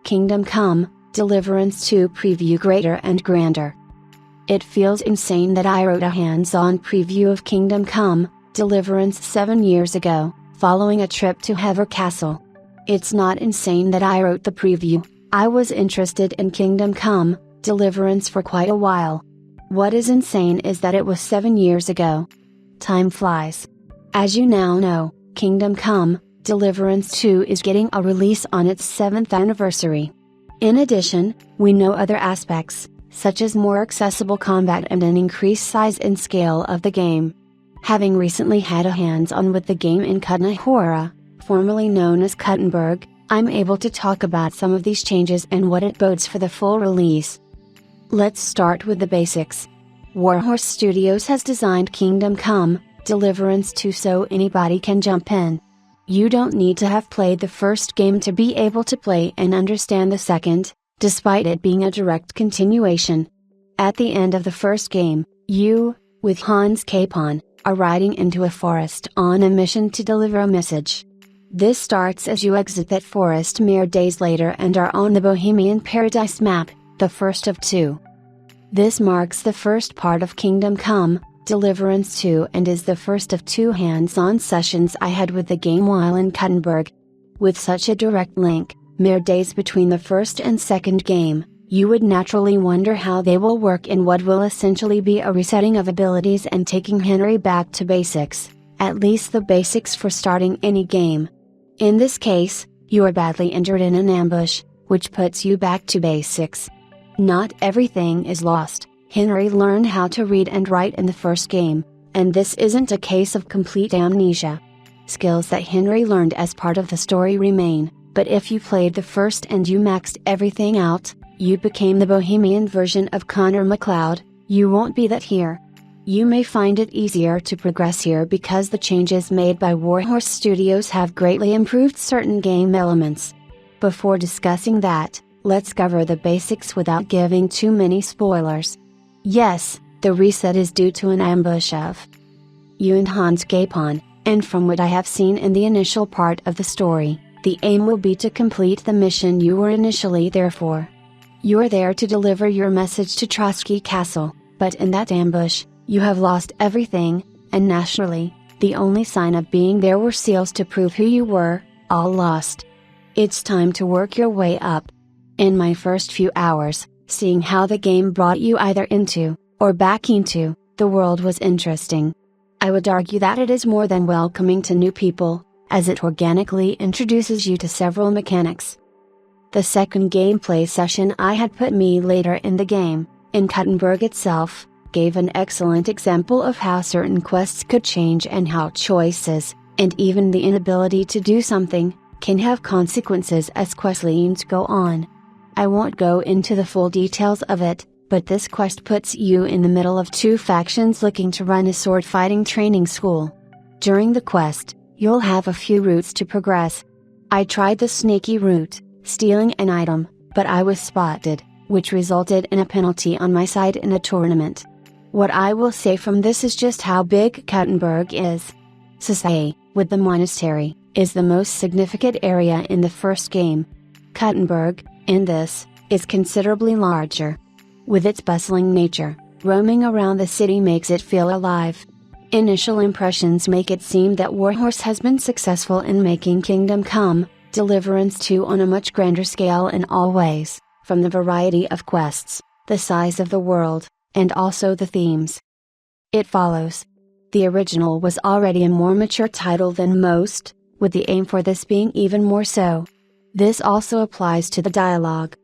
Kingdom Come, Deliverance 2 preview greater and grander. It feels insane that I wrote a hands-on preview of Kingdom Come, Deliverance 7 years ago, following a trip to Hever Castle. It's not insane that I wrote the preview. I was interested in Kingdom Come, Deliverance for quite a while. What is insane is that it was 7 years ago. Time flies. As you now know, Kingdom Come, Deliverance 2 is getting a release on its 7th anniversary. In addition, we know other aspects, such as more accessible combat and an increased size and scale of the game. Having recently had a hands-on with the game in Kutna, formerly known as Kuttenberg, I'm able to talk about some of these changes and what it bodes for the full release. Let's start with the basics. Warhorse Studios has designed Kingdom Come, Deliverance 2 so anybody can jump in. You don't need to have played the first game to be able to play and understand the second, despite it being a direct continuation. At the end of the first game, you, with Hans Capon, are riding into a forest on a mission to deliver a message. This starts as you exit that forest mere days later and are on the Bohemian Paradise map, the first of 2. This marks the first part of Kingdom Come, Deliverance 2 and is the first of 2 hands-on sessions I had with the game while in Kuttenberg. With such a direct link, mere days between the first and second game, you would naturally wonder how they will work in what will essentially be a resetting of abilities and taking Henry back to basics, at least the basics for starting any game. In this case, you are badly injured in an ambush, which puts you back to basics. Not everything is lost. Henry learned how to read and write in the first game, and this isn't a case of complete amnesia. Skills that Henry learned as part of the story remain, but if you played the first and you maxed everything out, you became the Bohemian version of Connor MacLeod. You won't be that here. You may find it easier to progress here because the changes made by Warhorse Studios have greatly improved certain game elements. Before discussing that, let's cover the basics without giving too many spoilers. Yes, the reset is due to an ambush of you and Hans Capon, and from what I have seen in the initial part of the story, the aim will be to complete the mission you were initially there for. You are there to deliver your message to Trotsky Castle, but in that ambush, you have lost everything, and naturally, the only sign of being there were seals to prove who you were, all lost. It's time to work your way up. In my first few hours, seeing how the game brought you either into, or back into, the world was interesting. I would argue that it is more than welcoming to new people, as it organically introduces you to several mechanics. The second gameplay session I had put me later in the game, in Kuttenberg itself, gave an excellent example of how certain quests could change and how choices, and even the inability to do something, can have consequences as quest lanes go on. I won't go into the full details of it, but this quest puts you in the middle of 2 factions looking to run a sword fighting training school. During the quest, you'll have a few routes to progress. I tried the sneaky route, stealing an item, but I was spotted, which resulted in a penalty on my side in a tournament. What I will say from this is just how big Kuttenberg is. Sasay, with the monastery, is the most significant area in the first game. Kuttenberg, in this, is considerably larger. With its bustling nature, roaming around the city makes it feel alive. Initial impressions make it seem that Warhorse has been successful in making Kingdom Come, Deliverance 2 on a much grander scale in all ways, from the variety of quests, the size of the world, and also the themes. It follows. The original was already a more mature title than most, with the aim for this being even more so. This also applies to the dialogue.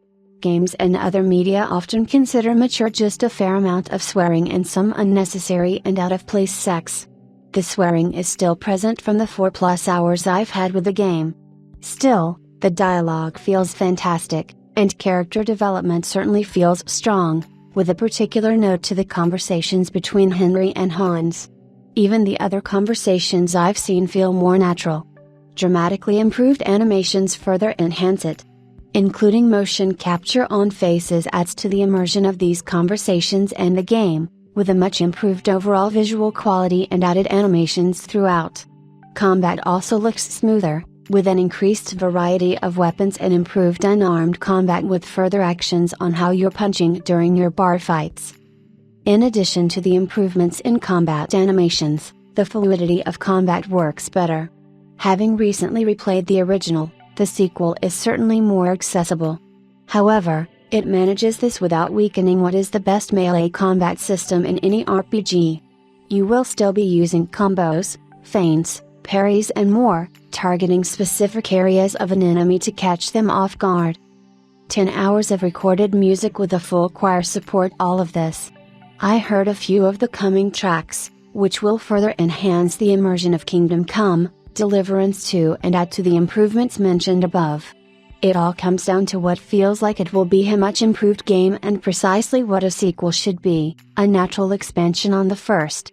Games and other media often consider mature just a fair amount of swearing and some unnecessary and out-of-place sex. The swearing is still present from the 4+ hours I've had with the game. Still, the dialogue feels fantastic, and character development certainly feels strong, with a particular note to the conversations between Henry and Hans. Even the other conversations I've seen feel more natural. Dramatically improved animations further enhance it. Including motion capture on faces adds to the immersion of these conversations and the game, with a much improved overall visual quality and added animations throughout. Combat also looks smoother, with an increased variety of weapons and improved unarmed combat with further actions on how you're punching during your bar fights. In addition to the improvements in combat animations, the fluidity of combat works better. Having recently replayed the original, the sequel is certainly more accessible. However, it manages this without weakening what is the best melee combat system in any RPG. You will still be using combos, feints, parries and more, targeting specific areas of an enemy to catch them off guard. 10 hours of recorded music with a full choir support all of this. I heard a few of the coming tracks, which will further enhance the immersion of Kingdom Come, Deliverance 2 and add to the improvements mentioned above. It all comes down to what feels like it will be a much improved game and precisely what a sequel should be, a natural expansion on the first.